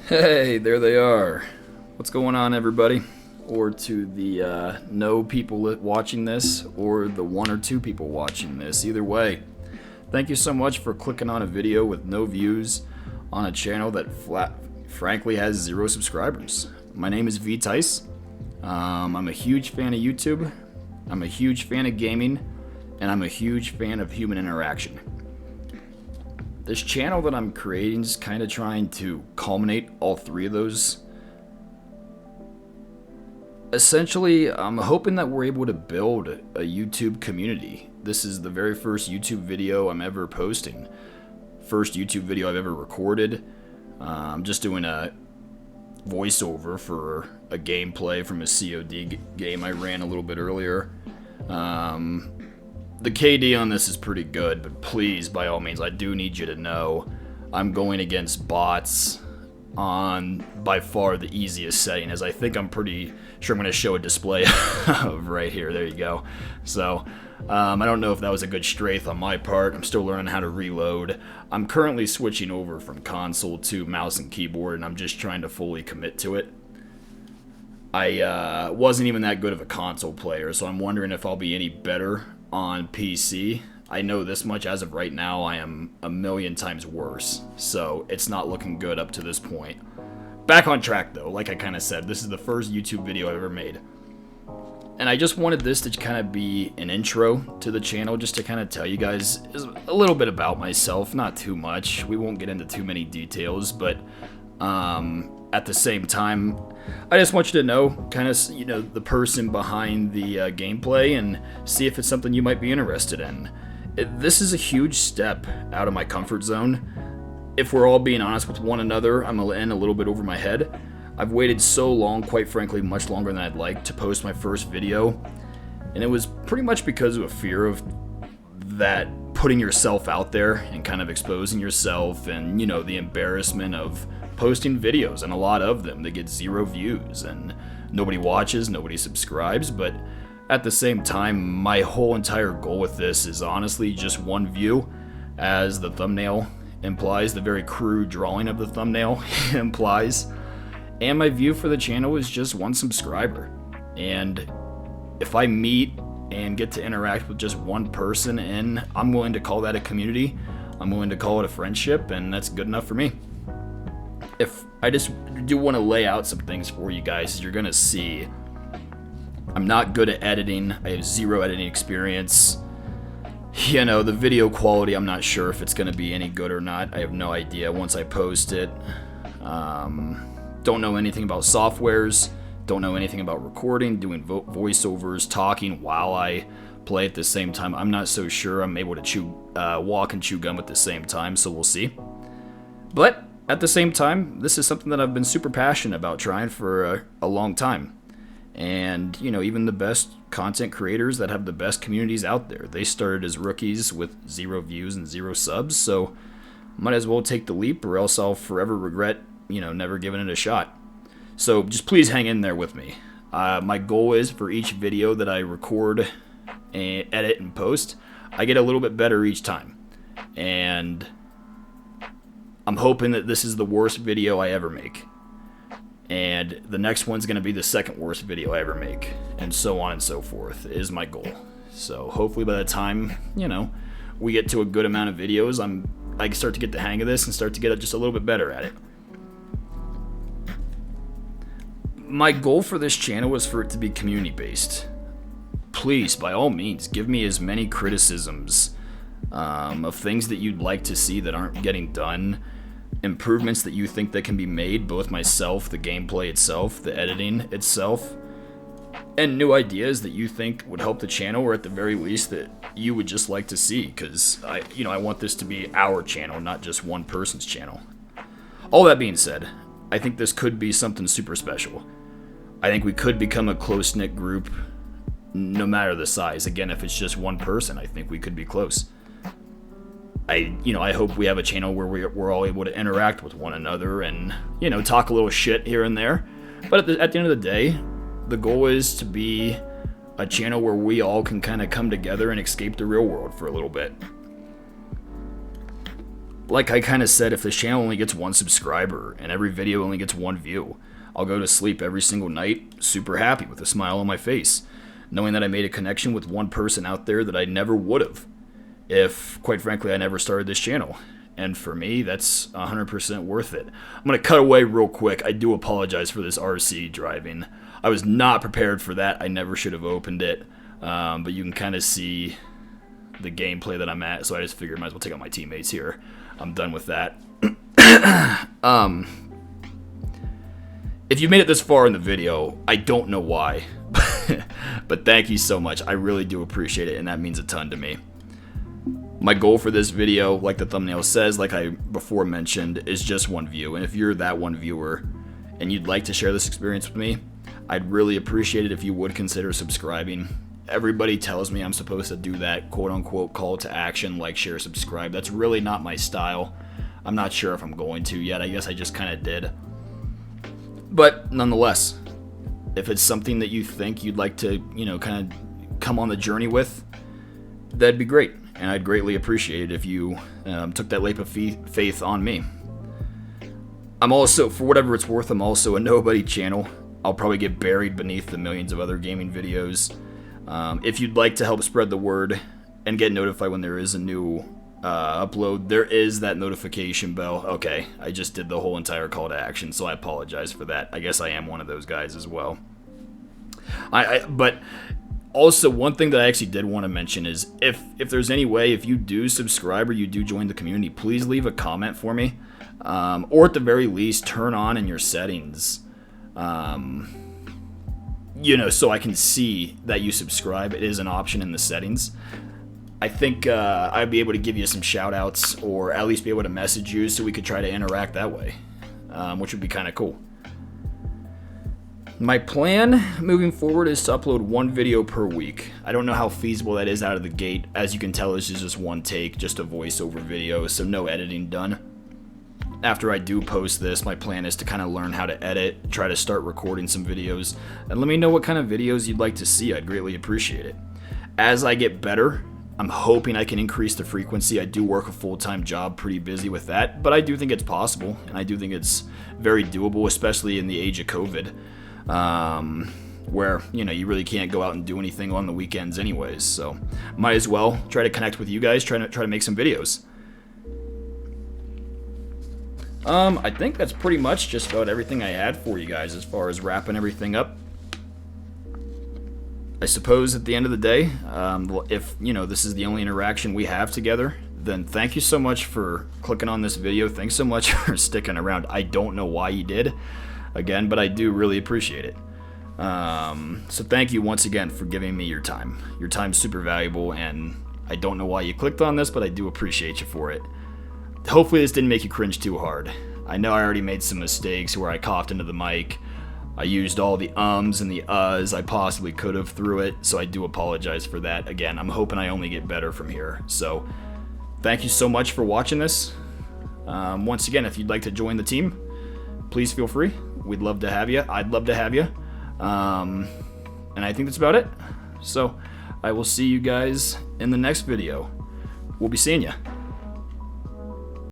Hey, there they are. What's going on, everybody? Or to the no people watching this, or the one or two people watching this. Either way, thank you so much for clicking on a video with no views on a channel that frankly has 0 subscribers. My name is VTice. I'm a huge fan of YouTube. I'm a huge fan of gaming, and I'm a huge fan of human interaction. This channel that I'm creating is kind of trying to culminate all 3 of those. Essentially, I'm hoping that we're able to build a YouTube community. This is the very first YouTube video I'm ever posting. First YouTube video I've ever recorded. I'm just doing a voiceover for a gameplay from a COD game I ran a little bit earlier. The KD on this is pretty good, but please, by all means, I do need you to know I'm going against bots on by far the easiest setting, as I think I'm pretty sure I'm going to show a display of right here. There you go. So, I don't know if that was a good strafe on my part. I'm still learning how to reload. I'm currently switching over from console to mouse and keyboard, and I'm just trying to fully commit to it. I wasn't even that good of a console player, so I'm wondering if I'll be any better on PC. I know this much as of right now, I am a million times worse, so it's not looking good up to this point. Back on track though, like I kind of said, this is the first YouTube video I've ever made. And I just wanted this to kind of be an intro to the channel, just to kind of tell you guys a little bit about myself, not too much. We won't get into too many details, but at the same time, I just want you to know, kind of, you know, the person behind the gameplay and see if it's something you might be interested in. This is a huge step out of my comfort zone. If we're all being honest with one another, I'm in a little bit over my head. I've waited so long, quite frankly, much longer than I'd like, to post my first video. And it was pretty much because of a fear of that putting yourself out there and kind of exposing yourself and, you know, the embarrassment of posting videos, and a lot of them that get 0 views and nobody watches, nobody subscribes. But at the same time, my whole entire goal with this is honestly just 1 view, as the thumbnail implies, the very crude drawing of the thumbnail implies. And my view for the channel is just 1 subscriber. And if I meet and get to interact with just 1 person, and I'm willing to call that a community, I'm willing to call it a friendship, and that's good enough for me. If I just do want to lay out some things for you guys, you're gonna see I'm not good at editing. I have 0 editing experience. You know, the video quality, I'm not sure if it's gonna be any good or not. I have no idea once I post it. Don't know anything about softwares. Don't know anything about recording, doing voiceovers, talking while I play at the same time. I'm not so sure I'm able to walk and chew gum at the same time, so we'll see. But at the same time, this is something that I've been super passionate about trying for a long time. And, you know, even the best content creators that have the best communities out there, they started as rookies with 0 views and 0 subs, so might as well take the leap, or else I'll forever regret, you know, never giving it a shot. So just please hang in there with me. My goal is for each video that I record and edit and post, I get a little bit better each time. And I'm hoping that this is the worst video I ever make. And the next one's going to be the 2nd worst video I ever make. And so on and so forth is my goal. So hopefully by the time, you know, we get to a good amount of videos, I can start to get the hang of this and start to get just a little bit better at it. My goal for this channel is for it to be community based. Please, by all means, give me as many criticisms of things that you'd like to see that aren't getting done, improvements that you think that can be made, both myself, the gameplay itself, the editing itself, and new ideas that you think would help the channel, or at the very least that you would just like to see, because I want this to be our channel, not just 1 person's channel. All that being said, I think this could be something super special. I think we could become a close-knit group, no matter the size. Again, if it's just 1 person, I think we could be close. I hope we have a channel where we're all able to interact with one another and, you know, talk a little shit here and there. But at the end of the day, the goal is to be a channel where we all can kind of come together and escape the real world for a little bit. like I kind of said, if this channel only gets 1 subscriber and every video only gets 1 view, I'll go to sleep every single night super happy with a smile on my face, knowing that I made a connection with one person out there that I never would have if, quite frankly, I never started this channel. And for me, that's 100% worth it. I'm going to cut away real quick. I do apologize for this RC driving. I was not prepared for that. I never should have opened it. But you can kind of see the gameplay that I'm at, so I just figured I might as well take out my teammates here. I'm done with that. If you made it this far in the video, I don't know why. But thank you so much. I really do appreciate it, and that means a ton to me. My goal for this video, like the thumbnail says, like I before mentioned, is just 1 view. And if you're that 1 viewer and you'd like to share this experience with me, I'd really appreciate it if you would consider subscribing. Everybody tells me I'm supposed to do that quote-unquote call to action, like, share, subscribe. That's really not my style. I'm not sure if I'm going to yet. I guess I just kind of did. But nonetheless, if it's something that you think you'd like to, kind of come on the journey with, that'd be great. And I'd greatly appreciate it if you took that leap of faith on me. I'm also, for whatever it's worth, I'm also a nobody channel. I'll probably get buried beneath the millions of other gaming videos. If you'd like to help spread the word and get notified when there is a new upload, there is that notification bell. Okay, I just did the whole entire call to action, so I apologize for that. I guess I am one of those guys as well. But also, one thing that I actually did want to mention is if there's any way, if you do subscribe or you do join the community, please leave a comment for me. Or at the very least, turn on in your settings, so I can see that you subscribe. It is an option in the settings. I think I'd be able to give you some shout outs, or at least be able to message you so we could try to interact that way, which would be kind of cool. My plan moving forward is to upload 1 video per week. I don't know how feasible that is out of the gate. As you can tell, this is just 1 take, just a voiceover video, so no editing done. After I do post this, my plan is to kind of learn how to edit, try to start recording some videos, and let me know what kind of videos you'd like to see. I'd greatly appreciate it. As I get better, I'm hoping I can increase the frequency. I do work a full-time job, pretty busy with that, but I do think it's possible, and I do think it's very doable, especially in the age of COVID. Where, you really can't go out and do anything on the weekends anyways, so might as well try to connect with you guys, try to make some videos. I think that's pretty much just about everything I had for you guys as far as wrapping everything up. I suppose at the end of the day, if, this is the only interaction we have together, then thank you so much for clicking on this video. Thanks so much for sticking around. I don't know why you did, again, but I do really appreciate it. So thank you once again for giving me your time. Your time's super valuable, and I don't know why you clicked on this, but I do appreciate you for it. Hopefully this didn't make you cringe too hard. I know I already made some mistakes where I coughed into the mic. I used all the ums and the uhs I possibly could have through it, so I do apologize for that. Again, I'm hoping I only get better from here. So thank you so much for watching this. Once again, if you'd like to join the team, please feel free. We'd love to have you. I'd love to have you. And I think that's about it. So I will see you guys in the next video. We'll be seeing you.